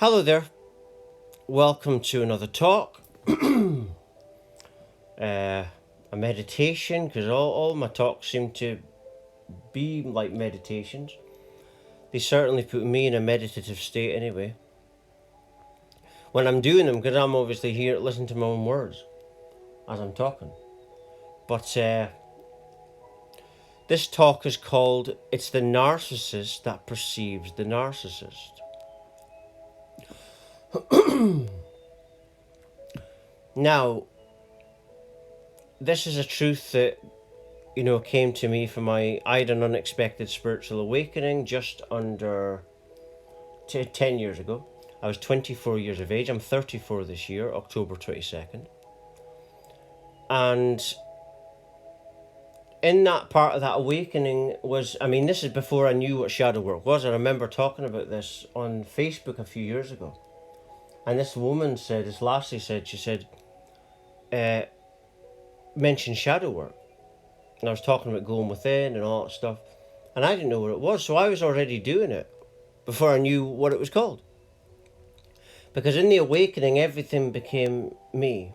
Hello there. Welcome to another talk. A meditation, because all my talks seem to be like meditations. They certainly put me in a meditative state anyway. When I'm doing them, because I'm obviously here to listen to my own words as I'm talking. But this talk is called It's the Narcissist That Perceives the Narcissist. Now, this is a truth that came to me from I had an unexpected spiritual awakening just under 10 years ago. I was 24 years of age. I'm 34 this year, October 22nd. And in that part of that awakening this is before I knew what shadow work was. I remember talking about this on Facebook a few years ago. And this lassie said, mention shadow work. And I was talking about going within and all that stuff. And I didn't know what it was, so I was already doing it before I knew what it was called. Because in the awakening, everything became me.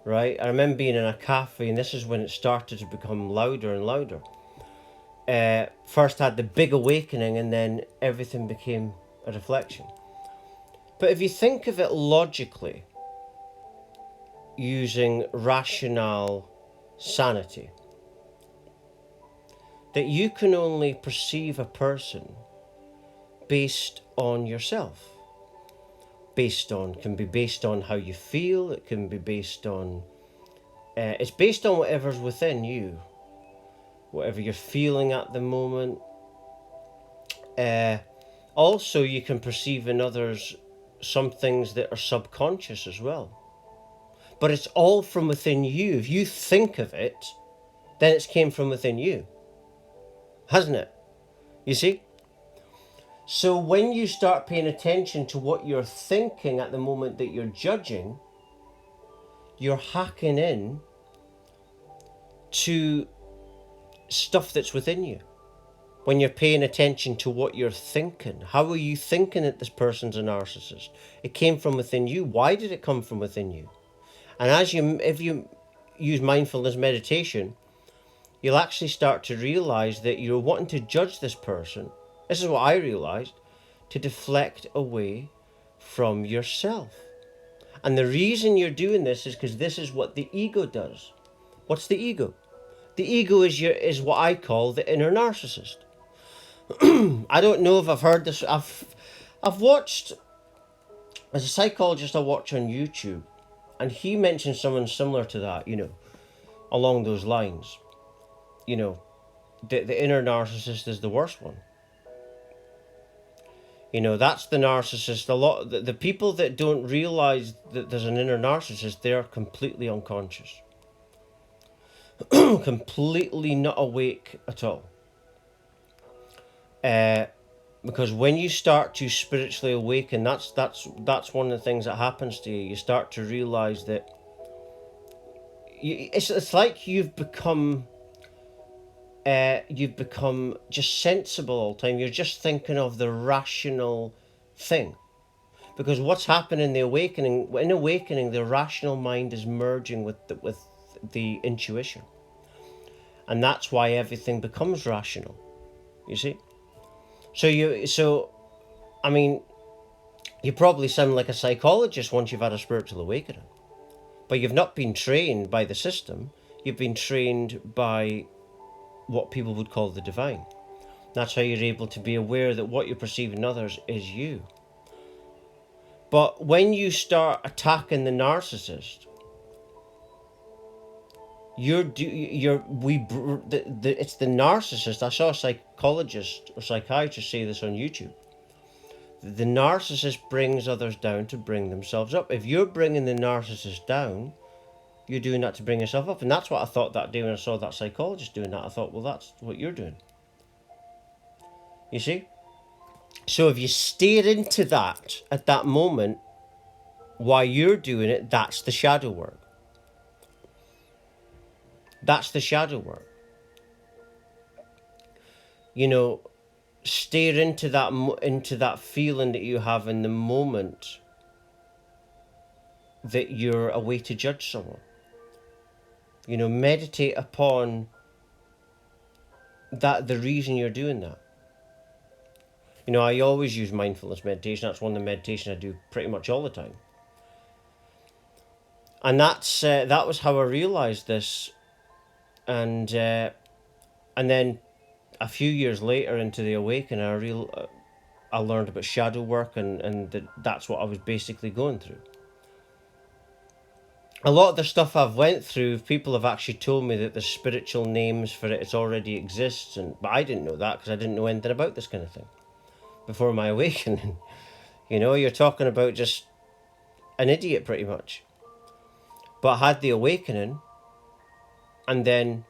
Right? I remember being in a cafe, and this is when it started to become louder and louder. First I had the big awakening, and then everything became a reflection. But if you think of it logically, using rational sanity, that you can only perceive a person based on yourself. Can be based on how you feel. It can be based on, it's based on whatever's within you, whatever you're feeling at the moment. Also, you can perceive in others some things that are subconscious as well. But it's all from within you. If you think of it, then it's came from within you. Hasn't it? You see? So when you start paying attention to what you're thinking at the moment that you're judging, you're hacking in to stuff that's within you. When you're paying attention to what you're thinking, how are you thinking that this person's a narcissist? It came from within you. Why did it come from within you? And if you use mindfulness meditation, you'll actually start to realize that you're wanting to judge this person. This is what I realized, to deflect away from yourself. And the reason you're doing this is because this is what the ego does. What's the ego? The ego is what I call the inner narcissist. I don't know if I've heard this. I've watched, as a psychologist, I watch on YouTube, and he mentioned someone similar to that, along those lines. The inner narcissist is the worst one. That's the narcissist. The people that don't realize that there's an inner narcissist, they're completely unconscious. Completely not awake at all. Because when you start to spiritually awaken, that's one of the things that happens to you. You start to realize that it's like you've become just sensible all the time. You're just thinking of the rational thing. Because what's happening in awakening, the rational mind is merging with the intuition. And that's why everything becomes rational. You see? You probably sound like a psychologist once you've had a spiritual awakening. But you've not been trained by the system. You've been trained by what people would call the divine. That's how you're able to be aware that what you're perceiving in others is you. But when you start attacking the narcissist, it's the narcissist. I saw a psychologist or psychiatrist say this on YouTube. The narcissist brings others down to bring themselves up. If you're bringing the narcissist down, you're doing that to bring yourself up. And that's what I thought that day when I saw that psychologist doing that. I thought, well, that's what you're doing. You see? So if you stare into that at that moment, while you're doing it, that's the shadow work. That's the shadow work. stare into that feeling that you have in the moment that you're a way to judge someone. Meditate upon that, the reason you're doing that. I always use mindfulness meditation. That's one of the meditations I do pretty much all the time. And that was how I realized this. And then a few years later into the awakening, I learned about shadow work, and that's what I was basically going through. A lot of the stuff I've went through, people have actually told me that there's spiritual names for it. It already exists, but I didn't know that because I didn't know anything about this kind of thing before my awakening. You're talking about just an idiot pretty much. But I had the awakening, and then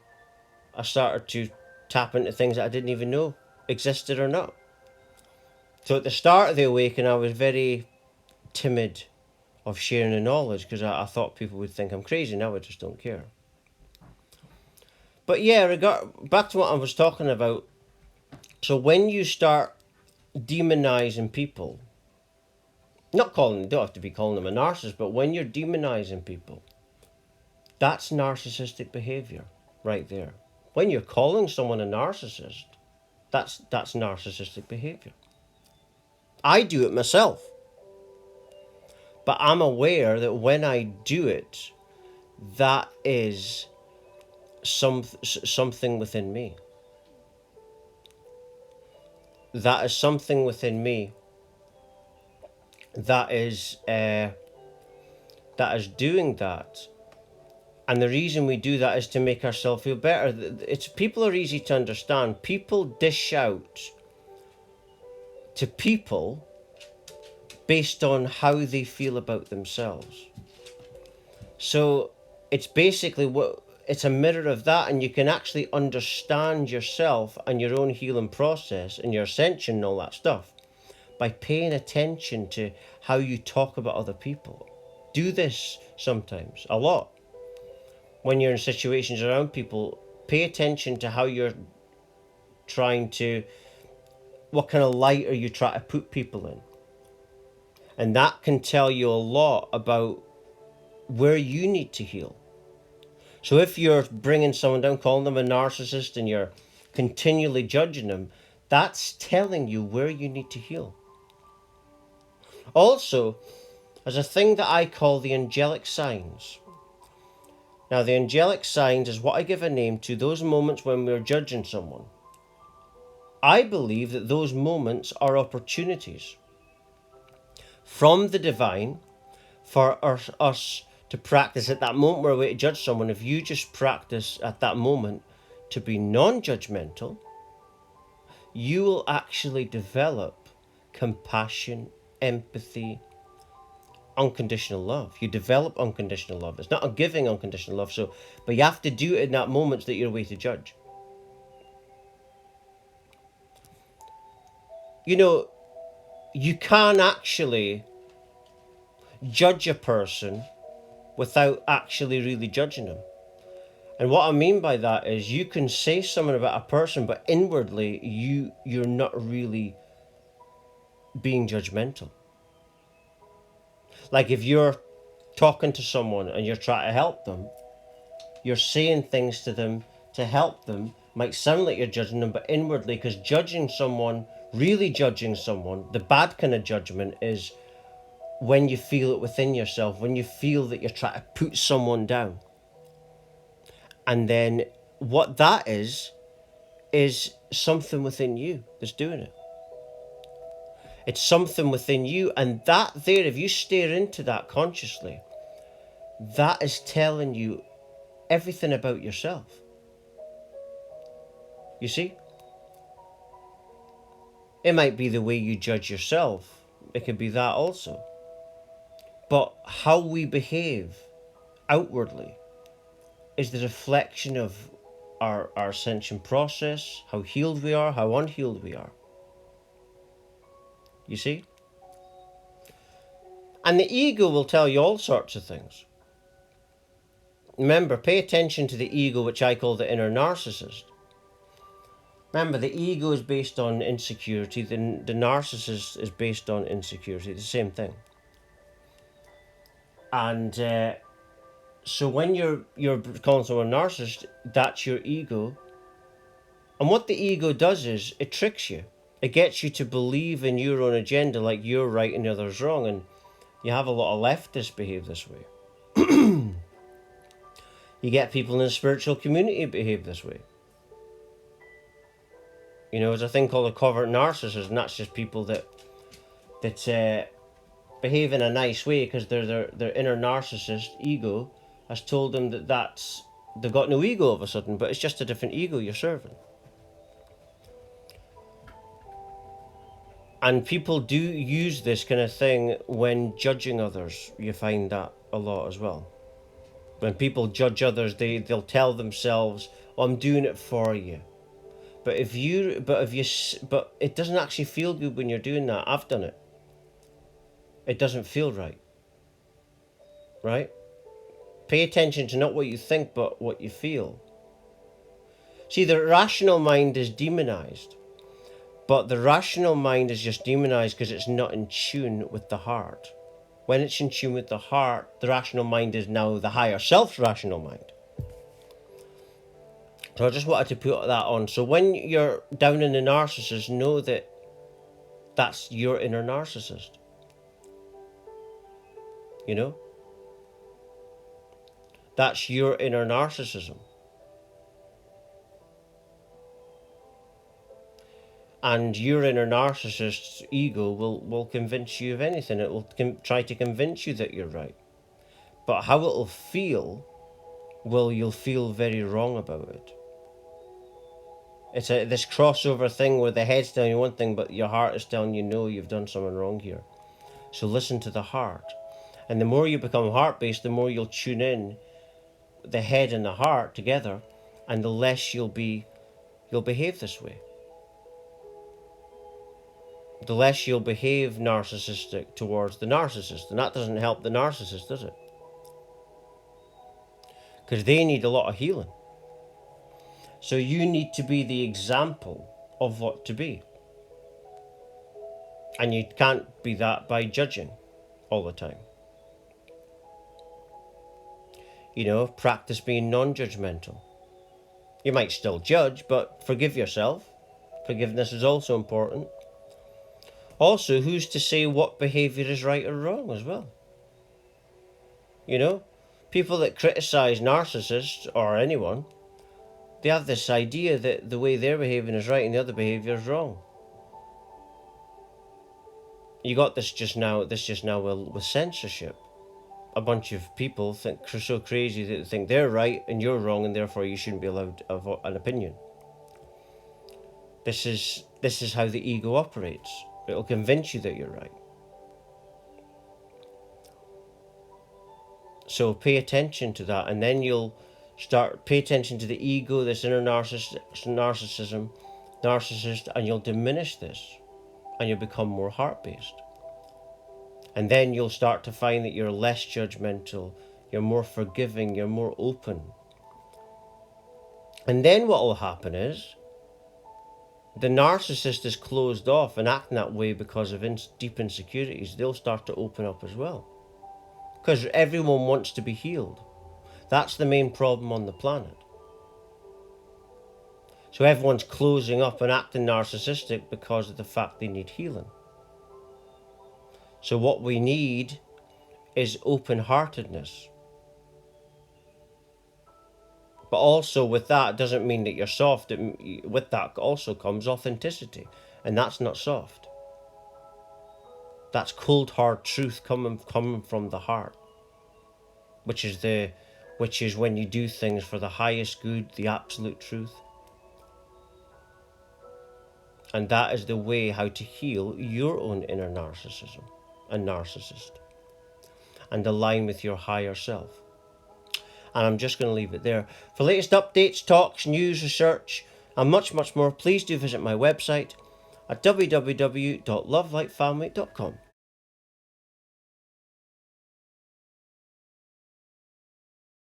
I started to tap into things that I didn't even know existed or not. So at the start of the awakening, I was very timid of sharing the knowledge because I thought people would think I'm crazy. Now I just don't care. But yeah, back to what I was talking about. So when you start demonizing people, don't have to be calling them a narcissist, but when you're demonizing people, that's narcissistic behavior right there. When you're calling someone a narcissist, that's narcissistic behavior. I do it myself. But I'm aware that when I do it, that is something within me. That is something within me that is doing that. And the reason we do that is to make ourselves feel better. People are easy to understand. People dish out to people based on how they feel about themselves. So it's basically it's a mirror of that, and you can actually understand yourself and your own healing process and your ascension and all that stuff by paying attention to how you talk about other people. Do this sometimes, a lot. When you're in situations around people, pay attention to how you're what kind of light are you trying to put people in? And that can tell you a lot about where you need to heal. So if you're bringing someone down, calling them a narcissist, and you're continually judging them, that's telling you where you need to heal. Also, there's a thing that I call the angelic signs. Now, the angelic signs is what I give a name to those moments when we're judging someone. I believe that those moments are opportunities from the divine for us to practice at that moment where we judge someone. If you just practice at that moment to be non-judgmental, you will actually develop compassion, empathy, unconditional love. You develop unconditional love. It's not a giving unconditional love, but you have to do it in that moment that you're away to judge. You can actually judge a person without actually really judging them. And what I mean by that is you can say something about a person, but inwardly you're not really being judgmental. Like if you're talking to someone and you're trying to help them, you're saying things to them to help them. Might sound like you're judging them, but inwardly, because really judging someone, the bad kind of judgment is when you feel it within yourself, when you feel that you're trying to put someone down. And then what that is something within you that's doing it. It's something within you, and that there, if you stare into that consciously, that is telling you everything about yourself. You see? It might be the way you judge yourself. It could be that also. But how we behave outwardly is the reflection of our ascension process, how healed we are, how unhealed we are. You see? And the ego will tell you all sorts of things. Remember, pay attention to the ego, which I call the inner narcissist. Remember, the ego is based on insecurity, the narcissist is based on insecurity, the same thing. And so when you're calling someone a narcissist, that's your ego. And what the ego does is it tricks you. It gets you to believe in your own agenda, like you're right and the other's wrong. And you have a lot of leftists behave this way. You get people in the spiritual community behave this way. You know, there's a thing called a covert narcissist, and that's just people that behave in a nice way because their inner narcissist ego has told them that they've got no ego all of a sudden, but it's just a different ego you're serving. And people do use this kind of thing when judging others. You find that a lot as well. When people judge others, they'll tell themselves, oh, I'm doing it for you. But it doesn't actually feel good when you're doing that. I've done it. It doesn't feel right. Right? Pay attention to not what you think, but what you feel. See, the rational mind is demonized. But the rational mind is just demonized because it's not in tune with the heart. When it's in tune with the heart, the rational mind is now the higher self's rational mind. So I just wanted to put that on. So when you're down in the narcissist, know that that's your inner narcissist. You know? That's your inner narcissism. And your inner narcissist's ego will convince you of anything. It will try to convince you that you're right. But how it'll feel, well, you'll feel very wrong about it. It's this crossover thing where the head's telling you one thing, but your heart is telling you, no, you've done something wrong here. So listen to the heart. And the more you become heart-based, the more you'll tune in the head and the heart together, and the less you'll behave this way. The less you'll behave narcissistic towards the narcissist. And that doesn't help the narcissist, does it? Because they need a lot of healing. So you need to be the example of what to be. And you can't be that by judging all the time. You know, practice being non-judgmental. You might still judge, but forgive yourself. Forgiveness is also important. Also, who's to say what behaviour is right or wrong as well? You know, people that criticise narcissists or anyone, they have this idea that the way they're behaving is right and the other behaviour is wrong. You got this just now with censorship. A bunch of people think so crazy that they think they're right and you're wrong, and therefore you shouldn't be allowed an opinion. This is how the ego operates. It'll convince you that you're right. So pay attention to that, and then you'll pay attention to the ego, this inner narcissist, and you'll diminish this, and you'll become more heart-based. And then you'll start to find that you're less judgmental, you're more forgiving, you're more open. And then what will happen is, the narcissist is closed off and acting that way because of deep insecurities. They'll start to open up as well. Because everyone wants to be healed. That's the main problem on the planet. So everyone's closing up and acting narcissistic because of the fact they need healing. So what we need is open-heartedness. But also with that doesn't mean that you're soft. With that also comes authenticity. And that's not soft. That's cold hard truth coming from the heart. Which is when you do things for the highest good, the absolute truth. And that is the way how to heal your own inner narcissism and narcissist. And align with your higher self. And I'm just going to leave it there. For latest updates, talks, news, research, and much, much more, please do visit my website at www.lovelightfamily.com.